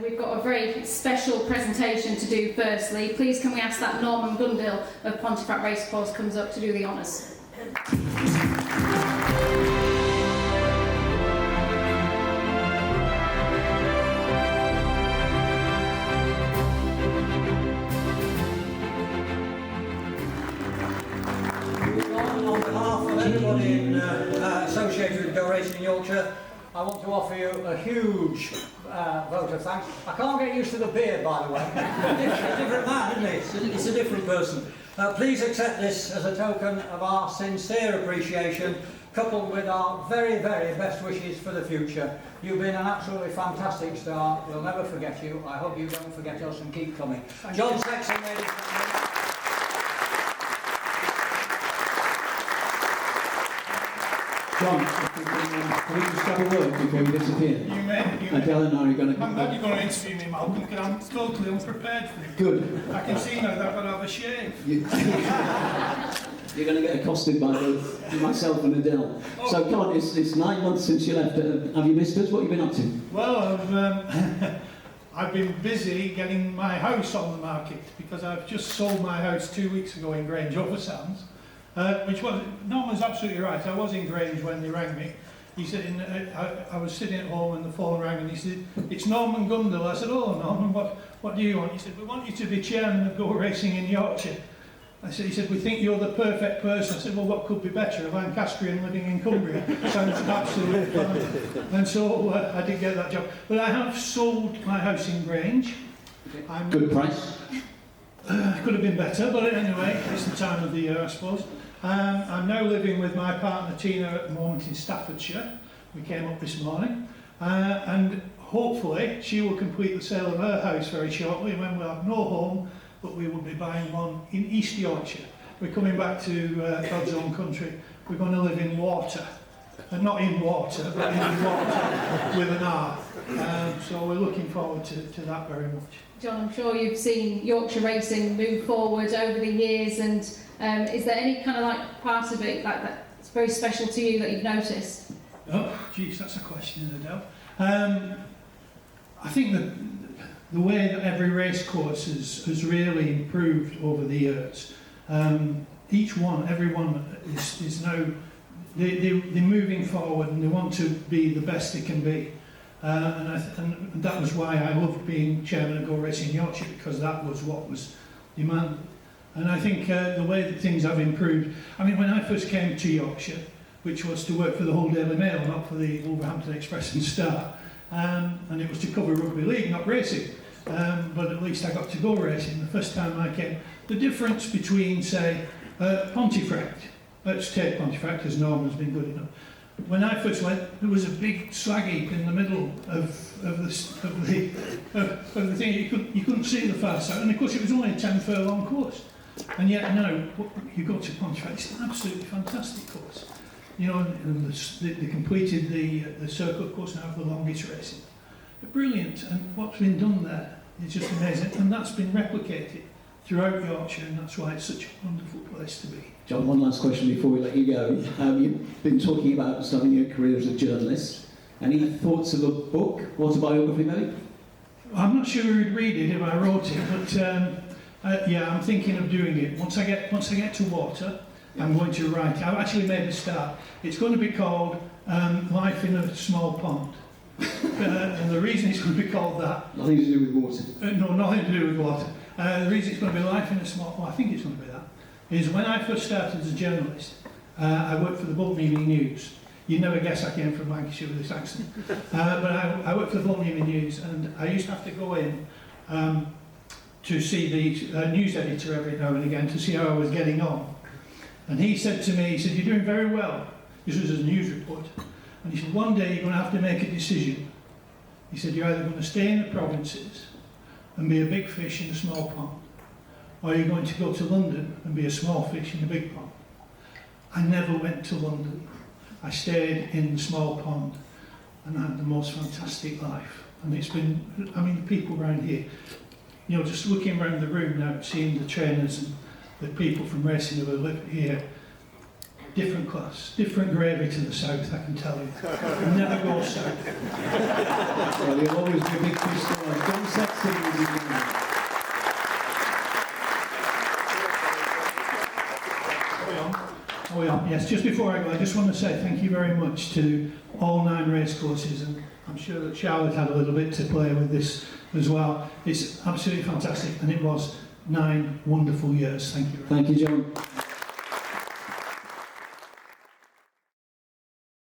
We've got a very special presentation to do firstly. Please can we ask that Norman Gundil of Pontefract Racecourse comes up to do the honours. On behalf of everybody associated with Go Racing in Yorkshire, I want to offer you a huge vote of thanks. I can't get used to the beard, by the way. It's a different man, isn't it? It's a different person. Please accept this as a token of our sincere appreciation, coupled with our very, very best wishes for the future. You've been an absolutely fantastic star. We'll never forget you. I hope you don't forget us and keep coming. John Sexton, ladies and gentlemen. John, can we just have a word before you disappear? You may. Adele and I are going to... I'm glad you're going to interview me, Malcolm, because I'm totally unprepared for it. Good. I can see now that I've got to have a shave. You're going to get accosted by both myself and Adele. Oh. So, come on, it's 9 months since you left. Have you missed us? What have you been up to? Well, I've been busy getting my house on the market, because I've just sold my house 2 weeks ago in Grange over Sands. Which was, Norman's absolutely right. I was in Grange when they rang me. He said, I was sitting at home and the phone rang and he said, it's Norman Gundil. I said, oh Norman, what do you want? He said, we want you to be chairman of Go Racing in Yorkshire. He said, we think you're the perfect person. I said, well, what could be better? A Lancastrian living in Cumbria. Sounds absolutely fine. And so I did get that job. But I have sold my house in Grange. Good price. Could have been better, but anyway, it's the time of the year, I suppose. I'm now living with my partner Tina at the moment in Staffordshire. We came up this morning, and hopefully she will complete the sale of her house very shortly when we'll have no home, but we will be buying one in East Yorkshire. We're coming back to God's own country. We're going to live in water, and not in water, but in water with an R. So we're looking forward to that very much. John, I'm sure you've seen Yorkshire racing move forward over the years, and is there any kind of like part of it like that's very special to you that you've noticed? Oh, geez, that's a question, Adele. I think that the way that every race course has really improved over the years. Every one is now they're moving forward and they want to be the best they can be. And that was why I loved being chairman of Go Racing Yorkshire, because that was what was demanded. And I think the way that things have improved, I mean, when I first came to Yorkshire, which was to work for the Hull Daily Mail, not for the Wolverhampton Express and Star, and it was to cover rugby league, not racing, but at least I got to go racing the first time I came. The difference between, say, Pontefract, let's take Pontefract as Norman's been good enough. When I first went, there was a big slag heap in the middle of the thing. You couldn't see the far side, and of course it was only a 10 furlong course. And yet now, you go to Pontefract, it's an absolutely fantastic course. You know, and they completed the circuit course now for the longest racing. But brilliant, and what's been done there is just amazing, and that's been replicated throughout Yorkshire, and that's why it's such a wonderful place to be. John, one last question before we let you go. You've been talking about starting your career as a journalist. Any thoughts of a book, autobiography maybe? I'm not sure who'd read it if I wrote it, but yeah, I'm thinking of doing it. Once I get to water, I'm going to write it. I've actually made a start. It's going to be called Life in a Small Pond. And the reason it's going to be called that... Nothing to do with water. No, nothing to do with water. The reason it's going to be Life in a Small... Well, I think it's going to be that. Is when I first started as a journalist, I worked for the Bolton Evening News. You'd never guess I came from Lancashire with this accent. But I worked for the Bolton Evening News, and I used to have to go in to see the news editor every now and again to see how I was getting on. And he said to me, he said, you're doing very well. This was a news report. And he said, one day you're going to have to make a decision. He said, you're either going to stay in the provinces and be a big fish in a small pond, or you're going to go to London and be a small fish in a big pond. I never went to London. I stayed in the small pond and had the most fantastic life. And it's been, I mean, the people around here, you know, just looking around the room now, seeing the trainers the people from Racing who live here, different class, different gravy to the south, I can tell you. Never go south. Well, you'll always be a big fish to fry. John Sexton is his name. Oh, yeah. Yes, just before I go, I just want to say thank you very much to all 9 racecourses, and I'm sure that Charlotte had a little bit to play with this as well. It's absolutely fantastic, and it was 9 wonderful years. Thank you. Thank you, John.